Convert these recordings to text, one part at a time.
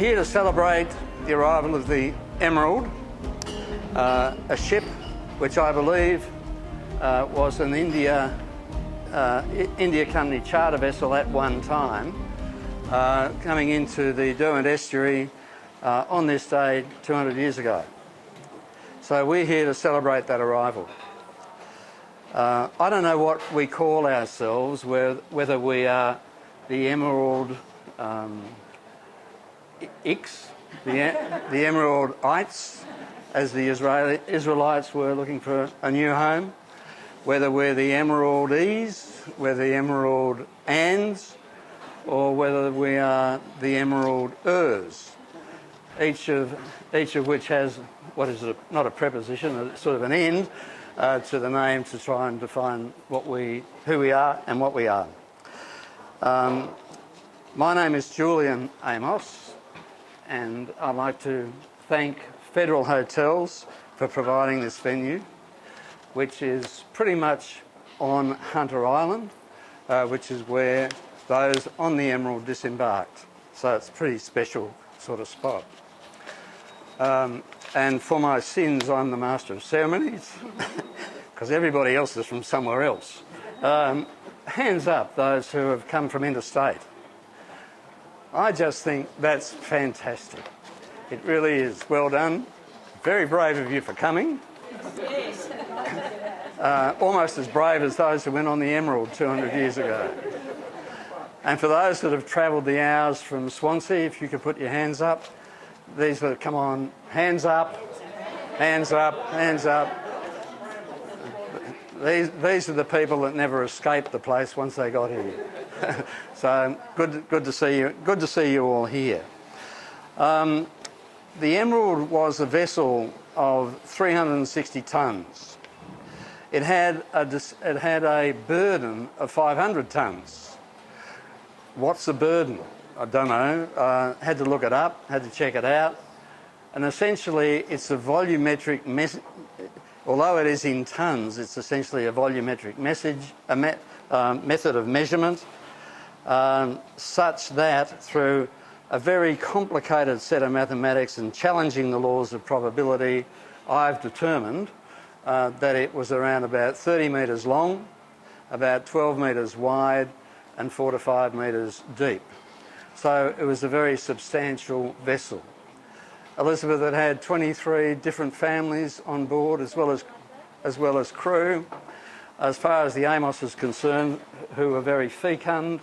here to celebrate the arrival of the Emerald, a ship which I believe was an India Company charter vessel at one time, coming into the Derwent estuary on this day 200 years ago. So we're here to celebrate that arrival. I don't know what we call ourselves, whether we are the Emerald X, the Emeraldites, as the Israelites were looking for a new home, whether we're the Emeraldies, we're the Emerald Ands, or whether we are the Emerald Ers, each of which has what is not a preposition, a sort of an end to the name to try and define who we are and what we are. My name is Julian Amos, and I'd like to thank Federal Hotels for providing this venue, which is pretty much on Hunter Island, which is where those on the Emerald disembarked. So it's a pretty special sort of spot. And for my sins, I'm the Master of Ceremonies, because everybody else is from somewhere else. Hands up, those who have come from interstate. I just think that's fantastic. It really is. Well done. Very brave of you for coming. Yes. Almost as brave as those who went on the Emerald 200 years ago. And for those that have travelled the hours from Swansea, if you could put your hands up. These that come on, hands up, hands up, hands up. These are the people that never escaped the place once they got here. So good to see you. Good to see you all here. The Emerald was a vessel of 360 tonnes. It had a burden of 500 tonnes. What's the burden? I don't know. Had to look it up. Had to check it out. And essentially, it's a volumetric although it is in tonnes, it's essentially a volumetric method of measurement, such that through a very complicated set of mathematics and challenging the laws of probability, I've determined that it was around about 30 metres long, about 12 metres wide, and 4 to 5 metres deep. So it was a very substantial vessel. Elizabeth had 23 different families on board, as well as crew. As far as the Amos is concerned, who were very fecund.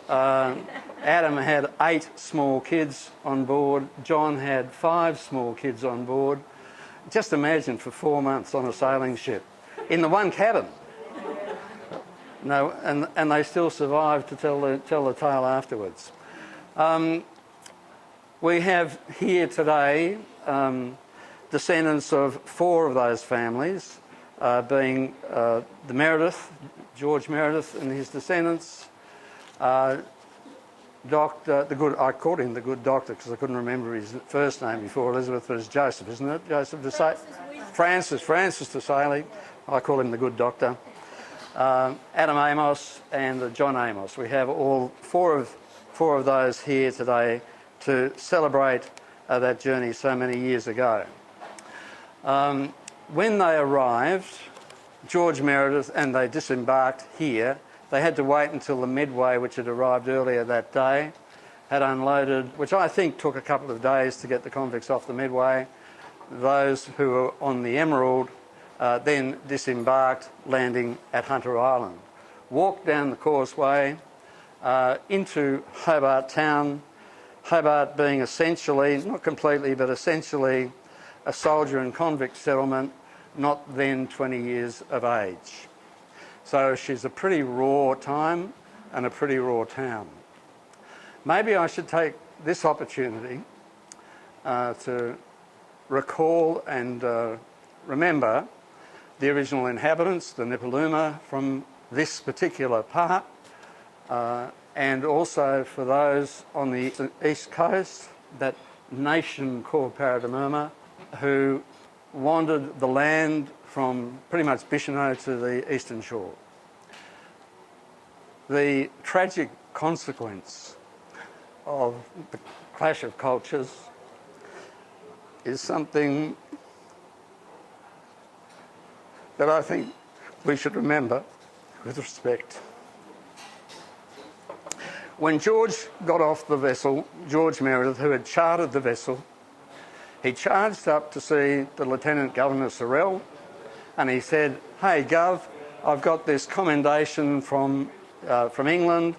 Adam had 8 small kids on board. John had 5 small kids on board. Just imagine for 4 months on a sailing ship in the one cabin. No, and they still survived to tell the tale afterwards. We have here today descendants of 4 of those families, being the Meredith, George Meredith and his descendants, I called him the good doctor because I couldn't remember his first name before Elizabeth, but it's Joseph, isn't it? Joseph Desailly? Francis Desailly. I call him the good doctor. Adam Amos and John Amos. We have all four of those here today to celebrate that journey so many years ago. When they arrived, George Meredith, and they disembarked here, they had to wait until the Medway, which had arrived earlier that day, had unloaded, which I think took a couple of days to get the convicts off the Medway. Those who were on the Emerald then disembarked, landing at Hunter Island. Walked down the causeway into Hobart town, Hobart being essentially, not completely, but essentially a soldier and convict settlement, not then 20 years of age. So she's a pretty raw time and a pretty raw town. Maybe I should take this opportunity to recall and remember the original inhabitants, the Nipaluma, from this particular part, and also for those on the east coast, that nation called Paradamurma, who wandered the land from pretty much Bicentenary to the eastern shore. The tragic consequence of the clash of cultures is something that I think we should remember with respect. When George got off the vessel, George Meredith, who had chartered the vessel, he charged up to see the Lieutenant Governor Sorrell, and he said, "Hey, Gov, I've got this commendation from England.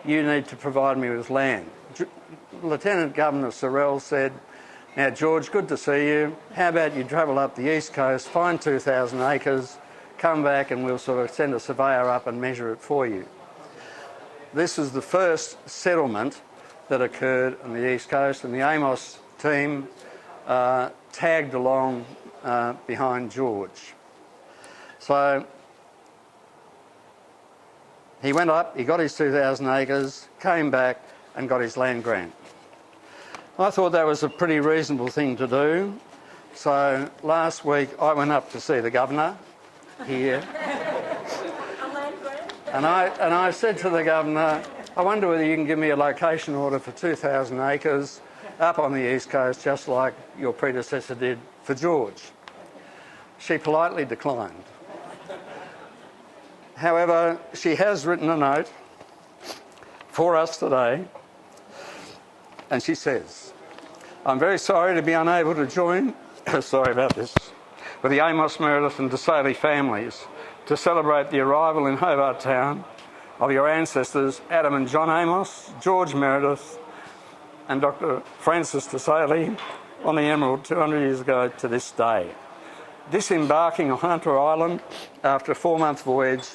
You need to provide me with land." Lieutenant Governor Sorrell said, "Now, George, good to see you. How about you travel up the east coast, find 2,000 acres, come back and we'll sort of send a surveyor up and measure it for you." This is the first settlement that occurred on the east coast, and the Amos team tagged along behind George. So he went up, he got his 2,000 acres, came back and got his land grant. I thought that was a pretty reasonable thing to do. So last week I went up to see the Governor here. And I said to the Governor, "I wonder whether you can give me a location order for 2,000 acres up on the east coast, just like your predecessor did for George." She politely declined. However, she has written a note for us today, and she says, "I'm very sorry to be unable to join," sorry about this, "with the Amos, Meredith and Desailly families to celebrate the arrival in Hobart town of your ancestors Adam and John Amos, George Meredith and Dr. Francis Desailly on the Emerald 200 years ago to this day. Disembarking on Hunter Island after a 4-month voyage,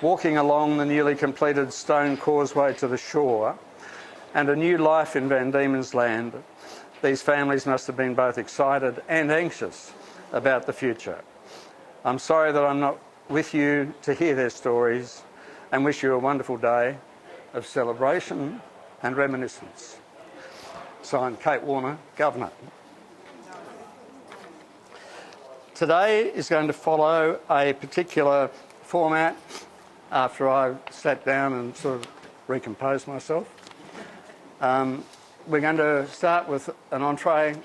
walking along the newly completed stone causeway to the shore and a new life in Van Diemen's Land, these families must have been both excited and anxious about the future. I'm sorry that I'm not with you to hear their stories and wish you a wonderful day of celebration and reminiscence." Signed, Kate Warner, Governor. Today is going to follow a particular format after I sat down and sort of recomposed myself. We're going to start with an entree,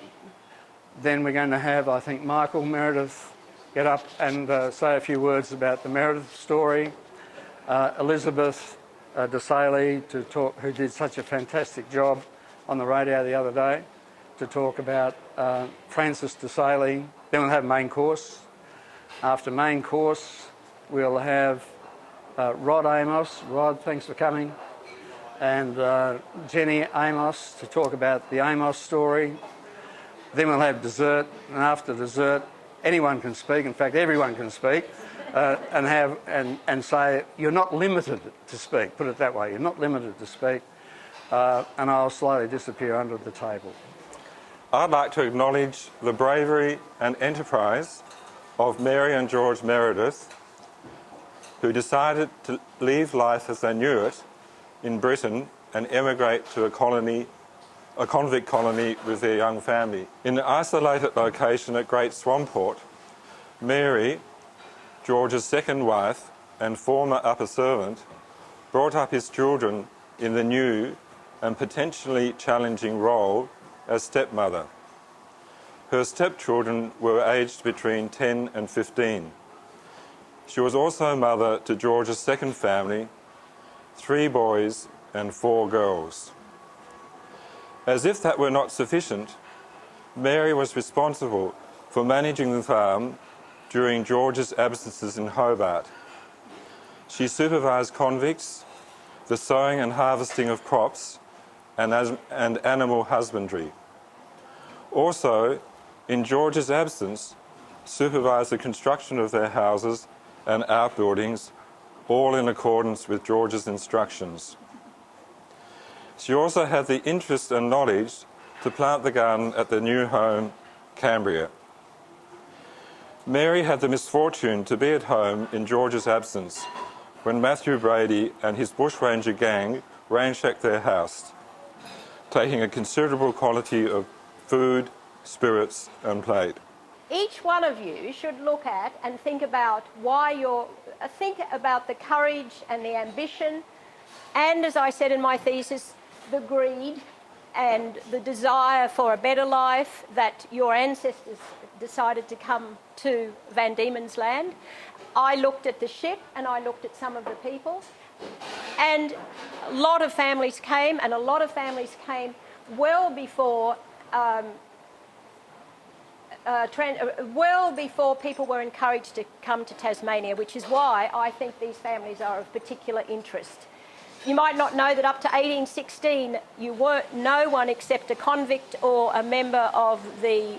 then we're going to have, I think, Michael, Meredith, get up and say a few words about the Meredith story. Elizabeth Desailly, who did such a fantastic job on the radio the other day, to talk about Francis Desailly. Then we'll have main course. After main course, we'll have Rod Amos. Rod, thanks for coming. And Jenny Amos to talk about the Amos story. Then we'll have dessert, and after dessert, anyone can speak. In fact, everyone can speak, and say you're not limited to speak. Put it that way. You're not limited to speak. And I'll slowly disappear under the table. I'd like to acknowledge the bravery and enterprise of Mary and George Meredith, who decided to leave life as they knew it in Britain and emigrate to a convict colony with their young family. In an isolated location at Great Swamport, Mary, George's second wife and former upper servant, brought up his children in the new and potentially challenging role as stepmother. Her stepchildren were aged between 10 and 15. She was also mother to George's second family, 3 boys and 4 girls. As if that were not sufficient, Mary was responsible for managing the farm during George's absences in Hobart. She supervised convicts, the sowing and harvesting of crops, and animal husbandry. Also, in George's absence, supervised the construction of their houses and outbuildings, all in accordance with George's instructions. She also had the interest and knowledge to plant the garden at their new home, Cambria. Mary had the misfortune to be at home in George's absence when Matthew Brady and his bushranger gang ransacked their house, taking a considerable quantity of food, spirits and plate. Each one of you should look at and think about think about the courage and the ambition and, as I said in my thesis, the greed and the desire for a better life that your ancestors decided to come to Van Diemen's Land. I looked at the ship and I looked at some of the people, and a lot of families came, and a lot of families came well before people were encouraged to come to Tasmania, which is why I think these families are of particular interest. You might not know that up to 1816 you weren't no one except a convict or a member of the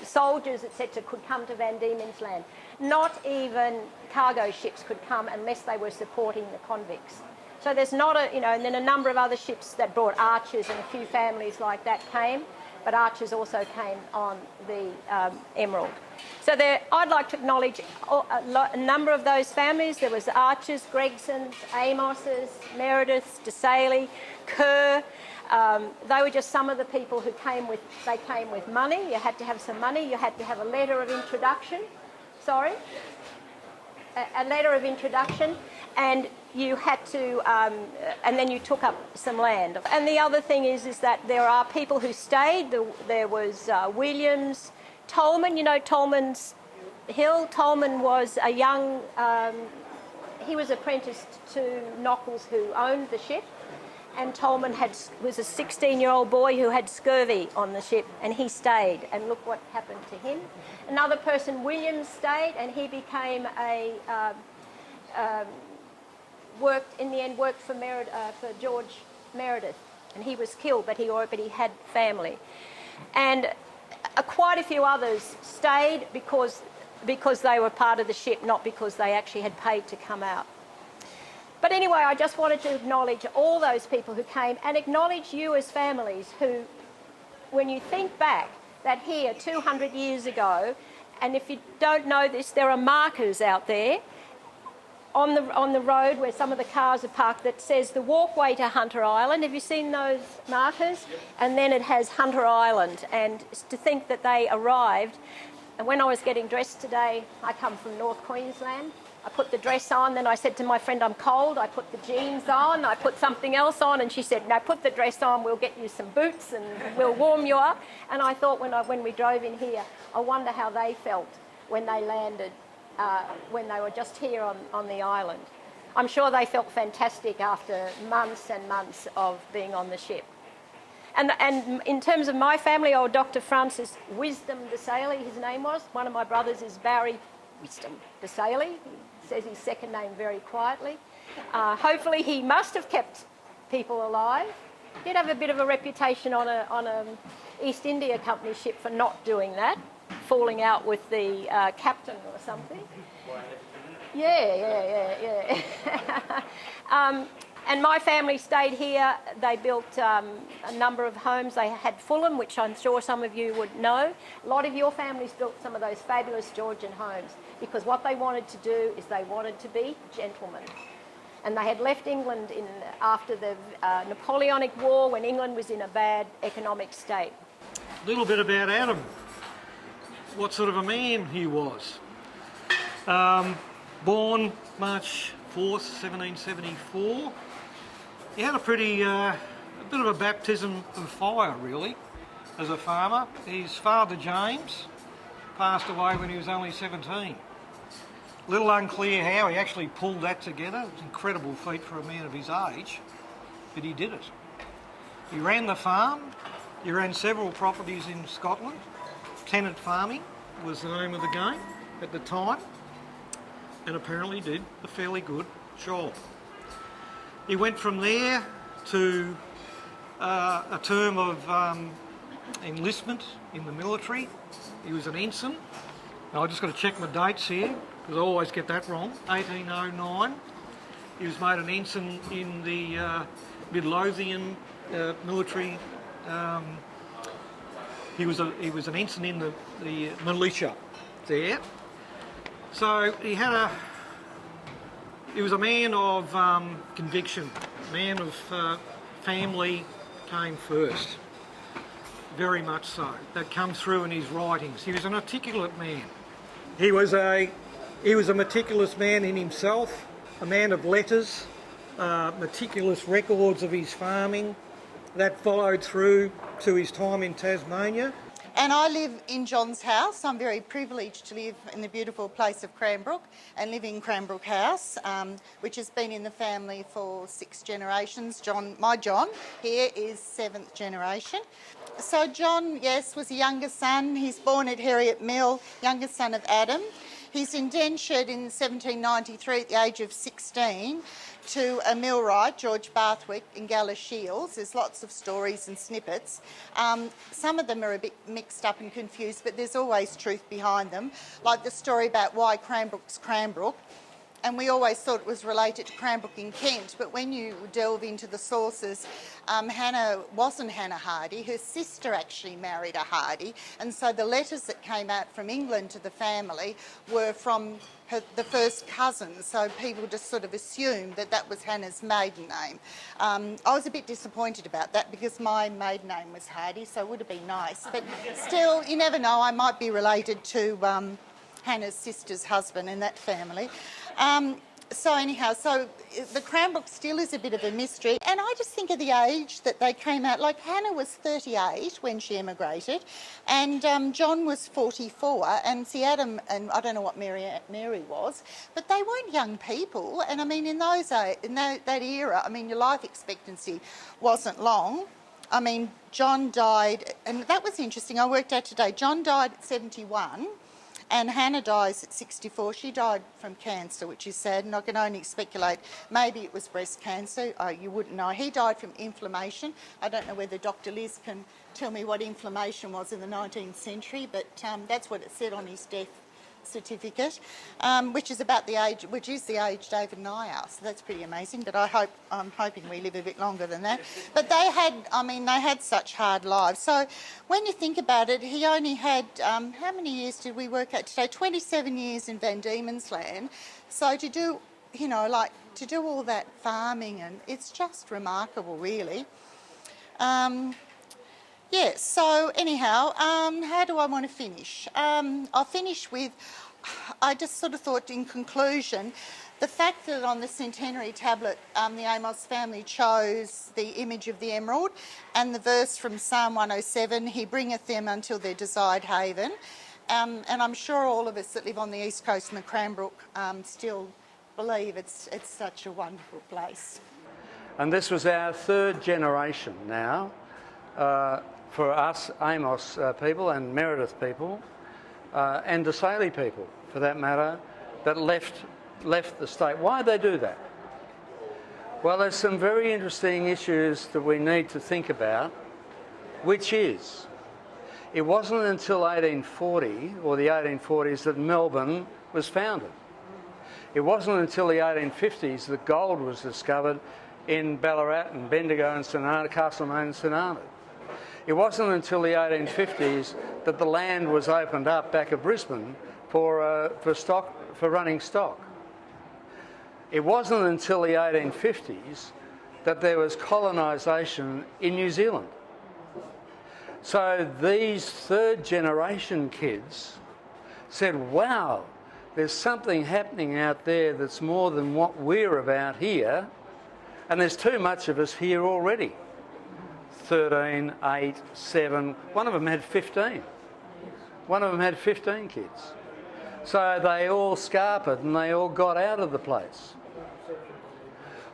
soldiers, etc., could come to Van Diemen's Land. Not even cargo ships could come unless they were supporting the convicts. So there's not a, and then a number of other ships that brought archers, and a few families like that came, but archers also came on the Emerald. So I'd like to acknowledge a number of those families. There was Archers, Gregsons, Amoses, Merediths, Desailly, Kerr. They were just some of the people who came with money. You had to have some money. You had to have a letter of introduction. A letter of introduction, and you had to, and then you took up some land. And the other thing is that there are people who stayed. There was Williams, Tolman. You know Tolman's Hill. Tolman was a young, he was apprenticed to Nockels, who owned the ship. And Tolman was a 16-year-old boy who had scurvy on the ship, and he stayed, and look what happened to him. Another person, Williams, stayed, and he became worked for George Meredith, and he was killed, but he already had family. And quite a few others stayed because they were part of the ship, not because they actually had paid to come out. But anyway, I just wanted to acknowledge all those people who came, and acknowledge you as families who, when you think back, that here 200 years ago, and if you don't know this, there are markers out there on the road where some of the cars are parked that says the walkway to Hunter Island. Have you seen those markers? Yep. And then it has Hunter Island, and to think that they arrived. And when I was getting dressed today, I come from North Queensland. I put the dress on, then I said to my friend, I'm cold. I put the jeans on, I put something else on, and she said, no, put the dress on, we'll get you some boots and we'll warm you up. And I thought when we drove in here, I wonder how they felt when they landed, when they were just here on the island. I'm sure they felt fantastic after months and months of being on the ship. And in terms of my family, old Dr. Francis Wisdom Desailly, his name was. One of my brothers is Barry Wisdom Desailly. He says his second name very quietly. Hopefully he must have kept people alive. Did have a bit of a reputation on a East India Company ship for not doing that, falling out with the captain or something. Yeah. And my family stayed here. They built a number of homes. They had Fulham, which I'm sure some of you would know. A lot of your families built some of those fabulous Georgian homes because what they wanted to do is they wanted to be gentlemen. And they had left England after the Napoleonic War, when England was in a bad economic state. A little bit about Adam, what sort of a man he was. Born March 4th, 1774. He had a bit of a baptism of fire, really, as a farmer. His father, James, passed away when he was only 17. A little unclear how he actually pulled that together. It was an incredible feat for a man of his age, but he did it. He ran the farm. He ran several properties in Scotland. Tenant farming was the name of the game at the time, and apparently did a fairly good job. He went from there to a term of enlistment in the military. He was an ensign. Now, I just got to check my dates here because I always get that wrong. 1809. He was made an ensign in the Midlothian military. He was an ensign in the militia there. So he was a man of conviction, man of family came first, very much so. That comes through in his writings. He was an articulate man. He was a meticulous man in himself, a man of letters, meticulous records of his farming, that followed through to his time in Tasmania. And I live in John's house. I'm very privileged to live in the beautiful place of Cranbrook and live in Cranbrook House, which has been in the family for 6 generations. My John here is 7th generation. So John, yes, was a younger son. He's born at Heriot Mill, youngest son of Adam. He's indentured in 1793 at the age of 16 to a millwright, George Barthwick, in Galashiels. There's lots of stories and snippets. Some of them are a bit mixed up and confused, but there's always truth behind them, like the story about why Cranbrook's Cranbrook. And we always thought it was related to Cranbrook in Kent, but when you delve into the sources, Hannah wasn't Hannah Hardy. Her sister actually married a Hardy, and so the letters that came out from England to the family were from the first cousin, so people just sort of assumed that that was Hannah's maiden name. I was a bit disappointed about that because my maiden name was Hardy, so it would have been nice. But still, you never know, I might be related to Hannah's sister's husband in that family. So anyhow, so the Cranbrook still is a bit of a mystery, and I just think of the age that they came out. Like Hannah was 38 when she emigrated, and John was 44, and see Adam, and I don't know what Mary was, but they weren't young people. And I mean, in that era, I mean, your life expectancy wasn't long. I mean, John died, and that was interesting. I worked out today. John died at 71. And Hannah dies at 64. She died from cancer, which is sad, and I can only speculate. Maybe it was breast cancer. You wouldn't know. He died from inflammation. I don't know whether Dr. Liz can tell me what inflammation was in the 19th century, but that's what it said on his death certificate, which is the age David and I are. So that's pretty amazing. But I'm hoping we live a bit longer than that. But they had such hard lives. So when you think about it, he only had how many years did we work out today? 27 years in Van Diemen's Land. So to do, to do all that farming, and it's just remarkable, really. Yeah, so anyhow, how do I want to finish? I'll finish with, I just sort of thought in conclusion, the fact that on the centenary tablet, the Amos family chose the image of the emerald and the verse from Psalm 107, he bringeth them until their desired haven. And I'm sure all of us that live on the east coast and the Cranbrook still believe it's such a wonderful place. And this was our 3rd generation now. For us, Amos people and Meredith people, and Desailly people, for that matter, that left the state. Why did they do that? Well, there's some very interesting issues that we need to think about, which is, it wasn't until 1840, or the 1840s, that Melbourne was founded. It wasn't until the 1850s that gold was discovered in Ballarat and Bendigo and St Arnaud, Castlemaine and St Arnaud. It wasn't until the 1850s that the land was opened up back at Brisbane for running stock. It wasn't until the 1850s that there was colonisation in New Zealand. So these 3rd generation kids said, wow, there's something happening out there that's more than what we're about here, and there's too much of us here already. 13, 8, 7, one of them had 15. One of them had 15 kids. So they all scarpered and they all got out of the place.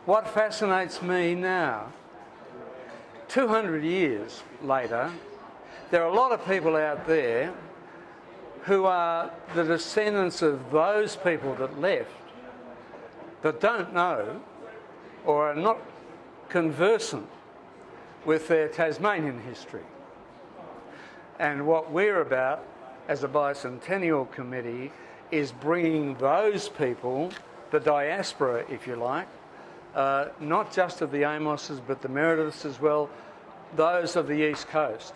What fascinates me now, 200 years later, there are a lot of people out there who are the descendants of those people that left, that don't know or are not conversant with their Tasmanian history. And what we're about as a bicentennial committee is bringing those people, the diaspora if you like, not just of the Amoses but the Merediths as well, those of the East Coast,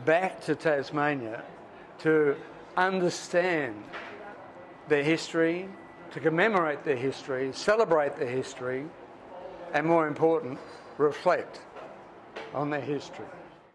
back to Tasmania to understand their history, to commemorate their history, celebrate their history, and more important, reflect on their history.